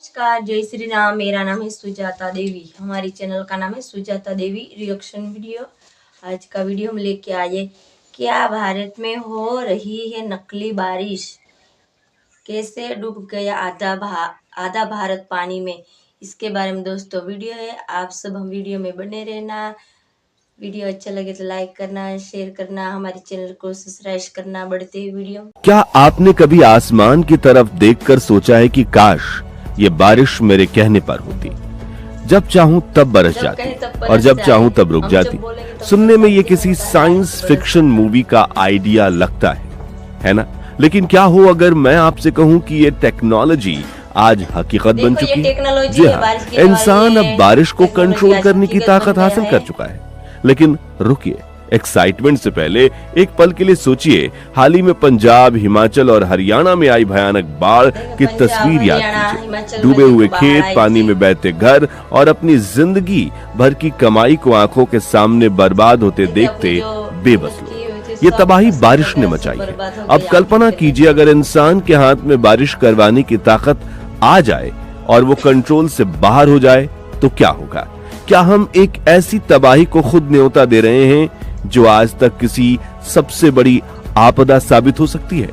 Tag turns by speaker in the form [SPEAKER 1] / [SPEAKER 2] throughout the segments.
[SPEAKER 1] नमस्कार, जय श्री राम। मेरा नाम है सुजाता देवी। हमारी चैनल का नाम है सुजाता देवी रिएक्शन वीडियो। आज का वीडियो हम लेके आए, क्या भारत में हो रही है नकली बारिश, कैसे डूब गया आधा भारत पानी में, इसके बारे में दोस्तों वीडियो है। आप सब हम वीडियो में बने रहना। वीडियो अच्छा लगे तो लाइक करना, शेयर करना, हमारे चैनल को सब्सक्राइब करना। बढ़ते ही वीडियो।
[SPEAKER 2] क्या आपने कभी आसमान की तरफ देखकर सोचा है कि काश ये बारिश मेरे कहने पर होती, जब चाहूं तब बरस जाती और जब चाहूं तब रुक जाती। सुनने में ये किसी साइंस फिक्शन मूवी का आइडिया लगता है ना? लेकिन क्या हो अगर मैं आपसे कहूं कि ये टेक्नोलॉजी आज हकीकत बन चुकी है। जी हाँ, इंसान अब बारिश को कंट्रोल करने की ताकत हासिल कर चुका है। लेकिन रुकिए, एक्साइटमेंट से पहले एक पल के लिए सोचिए, हाल ही में पंजाब, हिमाचल और हरियाणा में आई भयानक बाढ़ की तस्वीर याद कीजिए। डूबे हुए खेत, पानी में बहते घर और अपनी जिंदगी भर की कमाई को आंखों के सामने बर्बाद होते देखते बेबस लोग। ये तबाही बारिश ने मचाई है। अब कल्पना कीजिए अगर इंसान के हाथ में बारिश करवाने की ताकत आ जाए और वो कंट्रोल से बाहर हो जाए तो क्या होगा? क्या हम एक ऐसी तबाही को खुद न्योता दे रहे हैं जो आज तक किसी सबसे बड़ी आपदा साबित हो सकती है?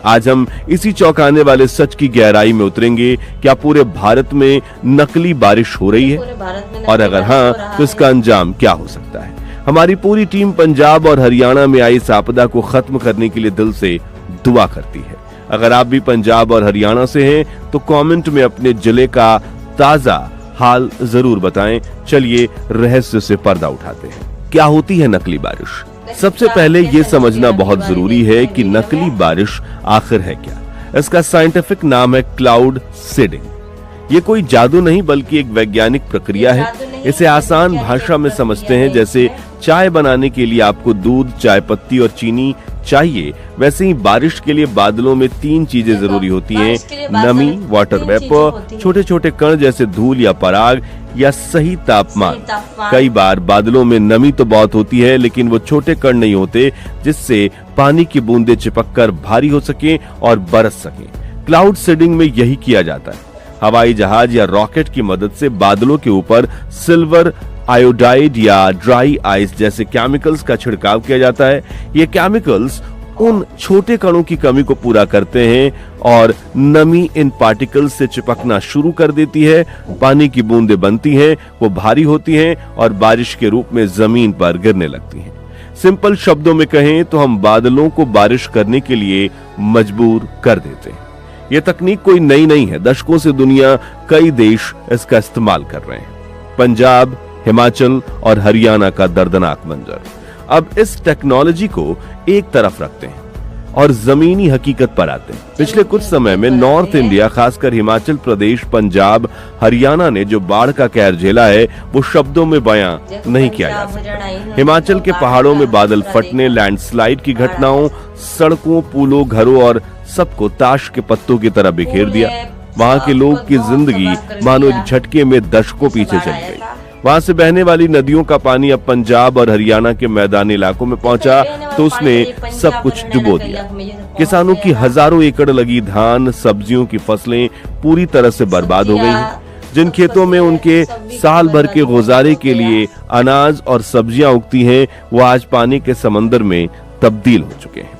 [SPEAKER 2] आज हम इसी चौंकाने वाले सच की गहराई में उतरेंगे। क्या पूरे भारत में नकली बारिश हो रही है, और अगर हाँ तो इसका अंजाम क्या हो सकता है? हमारी पूरी टीम पंजाब और हरियाणा में आई इस आपदा को खत्म करने के लिए दिल से दुआ करती है। अगर आप भी पंजाब और हरियाणा से हैं तो कमेंट में अपने जिले का ताजा हाल जरूर बताएं। चलिए रहस्य से पर्दा उठाते हैं। क्या होती है नकली बारिश? सबसे पहले ये समझना बहुत जरूरी है कि नकली बारिश आखिर है क्या। इसका साइंटिफिक नाम है क्लाउड सीडिंग। ये कोई जादू नहीं बल्कि एक वैज्ञानिक प्रक्रिया है। इसे आसान भाषा में समझते हैं जैसे चाय बनाने के लिए आपको दूध, चाय पत्ती और चीनी चाहिए, वैसे ही बारिश के लिए बादलों में तीन चीजें जरूरी होती हैं: नमी, वाटर वेपर, छोटे छोटे कण जैसे धूल या पराग, या सही तापमान। कई बार बादलों में नमी तो बहुत होती है लेकिन वो छोटे कण नहीं होते जिससे पानी की बूंदें चिपककर भारी हो सके और बरस सके। क्लाउड सीडिंग में यही किया जाता है। हवाई जहाज या रॉकेट की मदद से बादलों के ऊपर सिल्वर आयोडाइड या ड्राई आइस जैसे केमिकल्स का छिड़काव किया जाता है। ये केमिकल्स उन छोटे कणों की कमी को पूरा करते हैं और नमी इन पार्टिकल्स से चिपकना शुरू कर देती है। पानी की बूंदें बनती हैं, वो भारी होती हैं और बारिश के रूप में जमीन पर गिरने लगती हैं। सिंपल शब्दों में कहें तो हम बादलों को बारिश करने के लिए मजबूर कर देते हैं। यह तकनीक कोई नई नहीं है। दशकों से दुनिया कई देश इसका इस्तेमाल कर रहे हैं। पंजाब, हिमाचल और हरियाणा का दर्दनाक मंजर। अब इस टेक्नोलॉजी को एक तरफ रखते हैं और जमीनी हकीकत पर आते हैं। पिछले कुछ समय में नॉर्थ इंडिया, खासकर हिमाचल प्रदेश, पंजाब, हरियाणा ने जो बाढ़ का कहर झेला है वो शब्दों में बयां नहीं किया जा सकता। हिमाचल के पहाड़ों में बादल फटने, लैंडस्लाइड की घटनाओं सड़कों, पुलों, घरों और सबको ताश के पत्तों की तरह बिखेर दिया। वहां के लोग की जिंदगी मानो एक झटके में दशकों पीछे चली गई। वहां से बहने वाली नदियों का पानी अब पंजाब और हरियाणा के मैदानी इलाकों में पहुंचा तो उसने सब कुछ डुबो दिया। किसानों की हजारों एकड़ लगी धान, सब्जियों की फसलें पूरी तरह से बर्बाद हो गई हैं। जिन खेतों में उनके साल भर के गुजारे के लिए अनाज और सब्जियां उगती हैं, वो आज पानी के समंदर में तब्दील हो चुके हैं।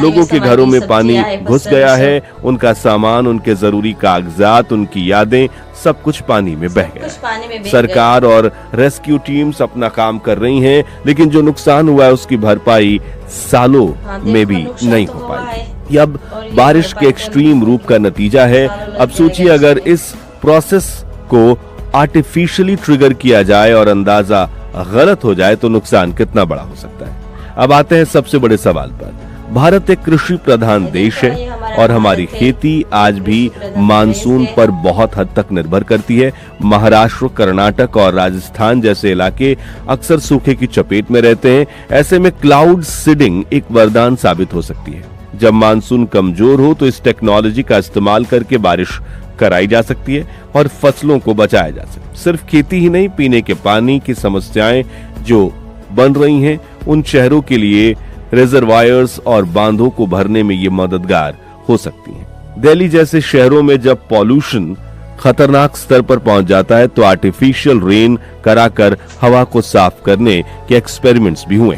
[SPEAKER 2] लोगों के घरों में पानी घुस गया है। उनका सामान, उनके जरूरी कागजात, उनकी यादें, सब कुछ पानी में बह गया। सरकार और रेस्क्यू टीम्स अपना काम कर रही हैं, लेकिन जो नुकसान हुआ है उसकी भरपाई सालों में भी नहीं हो पाई। ये अब बारिश के एक्सट्रीम रूप का नतीजा है। अब सोचिए अगर इस प्रोसेस को आर्टिफिशियली ट्रिगर किया जाए और अंदाजा गलत हो जाए तो नुकसान कितना बड़ा हो सकता है। अब आते हैं सबसे बड़े सवाल पर। भारत एक कृषि प्रधान देश है और हमारी खेती आज भी मानसून पर बहुत हद तक निर्भर करती है। महाराष्ट्र, कर्नाटक और राजस्थान जैसे इलाके अक्सर सूखे की चपेट में रहते हैं। ऐसे में क्लाउड सीडिंग एक वरदान साबित हो सकती है। जब मानसून कमजोर हो तो इस टेक्नोलॉजी का इस्तेमाल करके बारिश कराई जा सकती है और फसलों को बचाया जा सकता है। सिर्फ खेती ही नहीं, पीने के पानी की समस्याएं जो बन रही हैं, उन शहरों के लिए रिजर्वायर्स और बांधों को भरने में ये मददगार हो सकती हैं। दिल्ली जैसे शहरों में जब पॉल्यूशन खतरनाक स्तर पर पहुंच जाता है तो आर्टिफिशियल रेन कराकर हवा को साफ करने के एक्सपेरिमेंट्स भी हुए।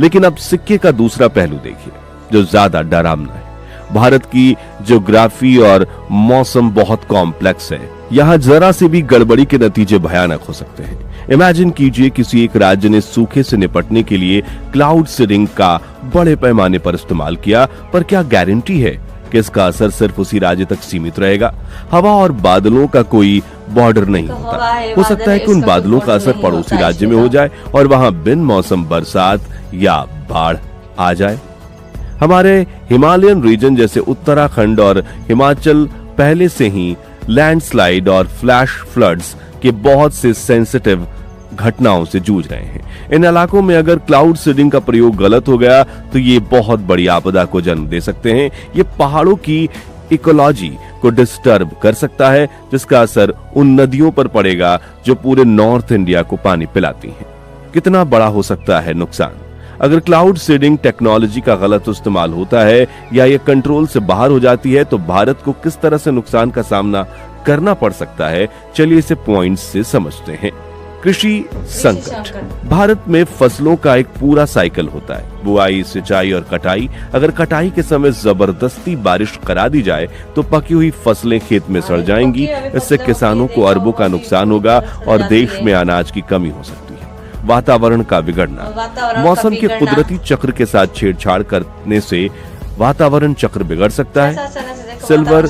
[SPEAKER 2] लेकिन अब सिक्के का दूसरा पहलू देखिए, जो ज्यादा डरावना है। भारत की ज्योग्राफी और मौसम बहुत कॉम्प्लेक्स है। यहाँ जरा से भी गड़बड़ी के नतीजे भयानक हो सकते हैं। इमेजिन कीजिए किसी एक राज्य ने सूखे से निपटने के लिए क्लाउड सीडिंग का बड़े पैमाने पर इस्तेमाल किया, पर क्या गारंटी है कि इसका असर सिर्फ उसी राज्य तक सीमित रहेगा? हवा और बादलों का कोई बॉर्डर नहीं होता। हो सकता है कि उन बादलों का असर पड़ोसी राज्य में हो जाए और वहां बिन मौसम बरसात या बाढ़ आ जाए। हमारे हिमालयन रीजन जैसे उत्तराखंड और हिमाचल पहले से ही लैंडस्लाइड और फ्लैश फ्लड्स के बहुत से सेंसिटिव घटनाओं से जूझ रहे हैं। इन इलाकों में अगर क्लाउड सीडिंग का प्रयोग गलत हो गया तो ये बहुत बड़ी आपदा को जन्म दे सकते हैं। ये पहाड़ों की इकोलॉजी को डिस्टर्ब कर सकता है, जिसका असर उन नदियों पर पड़ेगा जो पूरे नॉर्थ इंडिया को पानी पिलाती हैं। कितना बड़ा हो सकता है नुकसान अगर क्लाउड सीडिंग टेक्नोलॉजी का गलत इस्तेमाल होता है या ये कंट्रोल से बाहर हो जाती है तो भारत को किस तरह से नुकसान का सामना करना पड़ सकता है। चलिए इसे पॉइंट्स से समझते हैं। कृषि संकट। भारत में फसलों का एक पूरा साइकिल होता है, बुआई, सिंचाई और कटाई। अगर कटाई के समय जबरदस्ती बारिश करा दी जाए तो पकी हुई फसलें खेत में सड़ जाएंगी। इससे किसानों को अरबों का नुकसान होगा और देश में अनाज की कमी हो सकती है। वातावरण का बिगड़ना। मौसम के कुदरती चक्र के साथ छेड़छाड़ करने से वातावरण चक्र बिगड़ सकता है। सिल्वर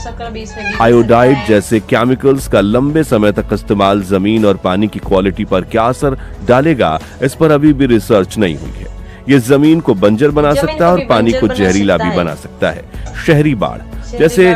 [SPEAKER 2] आयोडाइड जैसे केमिकल्स का लंबे समय तक इस्तेमाल जमीन और पानी की क्वालिटी पर क्या असर डालेगा, इस पर अभी भी रिसर्च नहीं हुई है। ये जमीन को बंजर बना सकता है और पानी को जहरीला भी बना सकता है। शहरी बाढ़। जैसे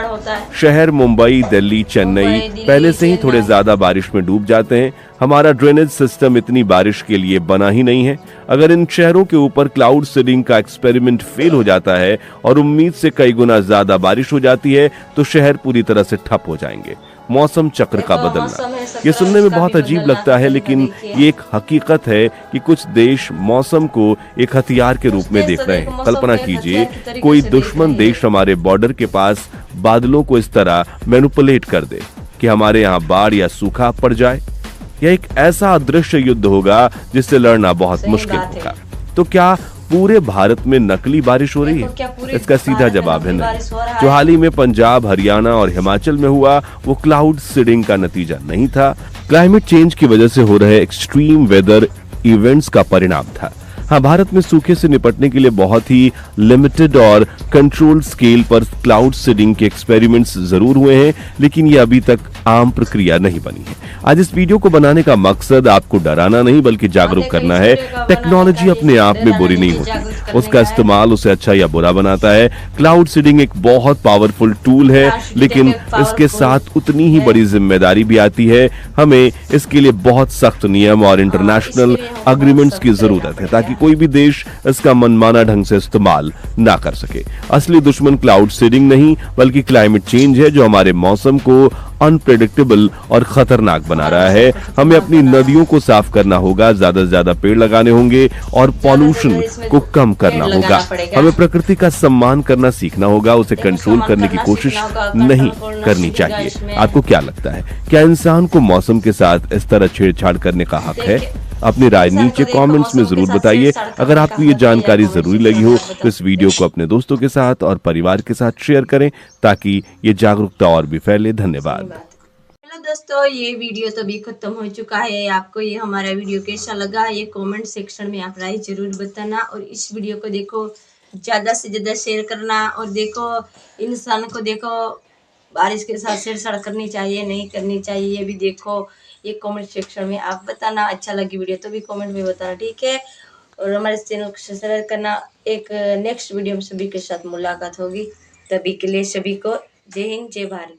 [SPEAKER 2] शहर मुंबई, दिल्ली, चेन्नई पहले से ही थोड़े ज्यादा बारिश में डूब जाते हैं। हमारा ड्रेनेज सिस्टम इतनी बारिश के लिए बना ही नहीं है। अगर इन शहरों के ऊपर क्लाउड सीडिंग का एक्सपेरिमेंट फेल हो जाता है और उम्मीद से कई गुना ज्यादा बारिश हो जाती है तो शहर पूरी तरह से ठप हो जाएंगे। मौसम चक्र का बदलना। ये सुनने में बहुत अजीब लगता है, लेकिन ये एक हकीकत है कि कुछ देश मौसम को एक हथियार के रूप में देख रहे हैं। कल्पना कीजिए कोई दुश्मन देश हमारे बॉर्डर के पास बादलों को इस तरह मैनिपुलेट कर दे कि हमारे यहाँ बाढ़ या सूखा पड़ जाए। यह एक ऐसा अदृश्य युद्ध होगा जिससे लड़ना बहुत मुश्किल होगा। तो क्या पूरे भारत में नकली बारिश हो रही है? इसका सीधा जवाब है नहीं। जो हाल ही में पंजाब, हरियाणा और हिमाचल में हुआ वो क्लाउड सीडिंग का नतीजा नहीं था, क्लाइमेट चेंज की वजह से हो रहे एक्सट्रीम वेदर इवेंट्स का परिणाम था। हाँ, भारत में सूखे से निपटने के लिए बहुत ही लिमिटेड और कंट्रोल्ड स्केल पर क्लाउड सीडिंग के एक्सपेरिमेंट्स जरूर हुए हैं, लेकिन ये अभी तक आम प्रक्रिया नहीं बनी है। आज इस वीडियो को बनाने का मकसद आपको डराना नहीं बल्कि जागरूक करना है। टेक्नोलॉजी अपने आप में बुरी नहीं होती, उसका इस्तेमाल उसे अच्छा या बुरा बनाता है। क्लाउड सीडिंग एक बहुत पावरफुल टूल है, लेकिन इसके साथ उतनी ही बड़ी जिम्मेदारी भी आती है। हमें इसके लिए बहुत सख्त नियम और इंटरनेशनल अग्रीमेंट्स की जरूरत है ताकि कोई भी देश इसका मनमाना ढंग से इस्तेमाल ना कर सके। असली दुश्मन क्लाउड सीडिंग नहीं बल्कि क्लाइमेट चेंज है, जो हमारे मौसम को अनप्रेडिक्टेबल और खतरनाक बना रहा है। हमें अपनी नदियों को साफ करना होगा, ज्यादा से ज्यादा पेड़ लगाने होंगे और पॉल्यूशन को कम करना होगा। हमें प्रकृति का सम्मान करना सीखना होगा, उसे कंट्रोल करने की कोशिश नहीं करनी चाहिए। आपको क्या लगता है, क्या इंसान को मौसम के साथ इस तरह छेड़छाड़ करने का हक है? अपनी राय नीचे कमेंट्स में जरूर बताइए। अगर आपको ये जानकारी जरूरी लगी हो तो इस वीडियो को अपने दोस्तों के साथ और परिवार के साथ शेयर करें ताकि ये जागरूकता और भी फैले। धन्यवाद।
[SPEAKER 1] हेलो दोस्तों, ये वीडियो तो अभी खत्म हो चुका है। आपको ये हमारा वीडियो कैसा लगा ये कमेंट सेक्शन में आप राय जरूर बताना, और इस वीडियो को देखो ज्यादा से ज्यादा शेयर करना। और देखो इंसान को देखो बारिश के साथ छेड़छाड़ करनी चाहिए नहीं करनी चाहिए, ये भी देखो ये कमेंट सेक्शन में आप बताना। अच्छा लगी वीडियो तो भी कमेंट में बताना, ठीक है। और हमारे चैनल को सब्सक्राइब करना। एक नेक्स्ट वीडियो में सभी के साथ मुलाकात होगी, तभी के लिए सभी को जय हिंद, जय भारत।